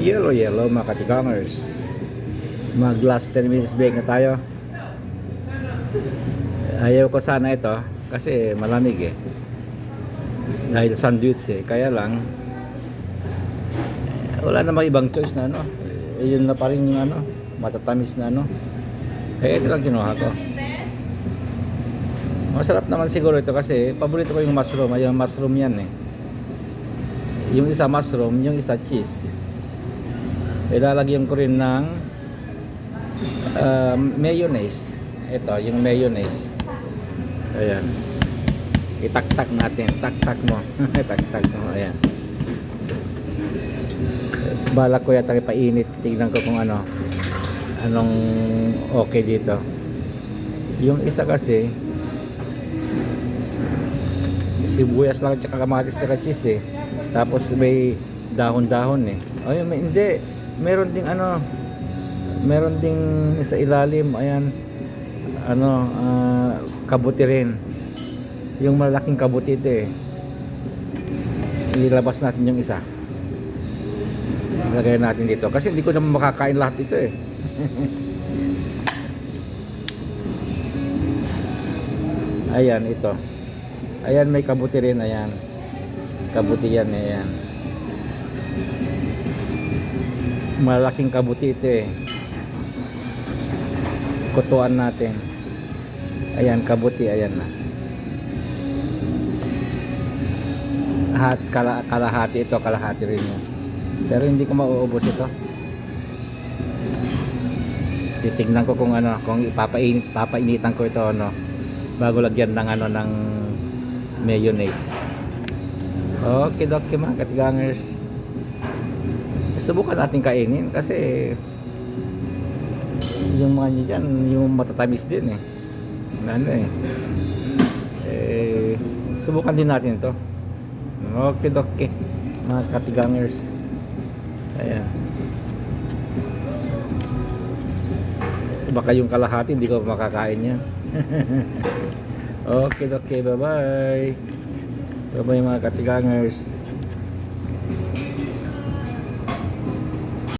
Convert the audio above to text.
Yellow yellow mga katigangers. Mag last 10 minutes break na tayo. Ayaw ko sana ito kasi malamig eh. Dahil sandwich eh. Kaya lang wala namang ibang choice na ano. Yun na pa rin yung ano, matatamis na ano. Kaya ito lang kinuha ko. Masarap naman siguro ito kasi paborito ko yung mushroom. Ayun, mushroom yan eh. Yung isa mushroom, yung isa cheese. Ilalagyan ko rin ng mayonnaise. Ito, yung mayonnaise. Ayan. Itaktak natin. Taktak mo. Taktak mo. Ayan. Balak ko yata ipainit. Tignan ko kung ano. Anong okay dito. Yung isa kasi sibuyas lang at kamatis at cheese eh. Tapos may dahon-dahon eh. Ayun, hindi. Meron ding ano, meron ding sa ilalim, ayan, ano, kabuti rin. Yung malaking kabuti ito eh. Ilabas natin yung isa. Ilagay natin dito. Kasi hindi ko naman makakain lahat ito eh. Ayan, ito. Ayan, may kabuti rin, ayan. Kabuti yan, ayan. Malaking kabuti ito eh. Kutuan natin. Ayan, kabuti, ayan na. Kalahati ito, kalahati rin yan. Pero hindi ko mauubos ito. Titignan ko kung ano, kung papainitan ko ito ano, bago lagyan ng ano, ng mayonnaise. Okay, mga katigangers. Subukan natin kainin kasi yung mga nyo dyan, yung matatamis din eh. Ano eh. Subukan din natin ito. Okay, mga katigangers. Ayan. Baka yung kalahati hindi ko makakain yan. Okay, bye bye. Bye bye mga katigangers.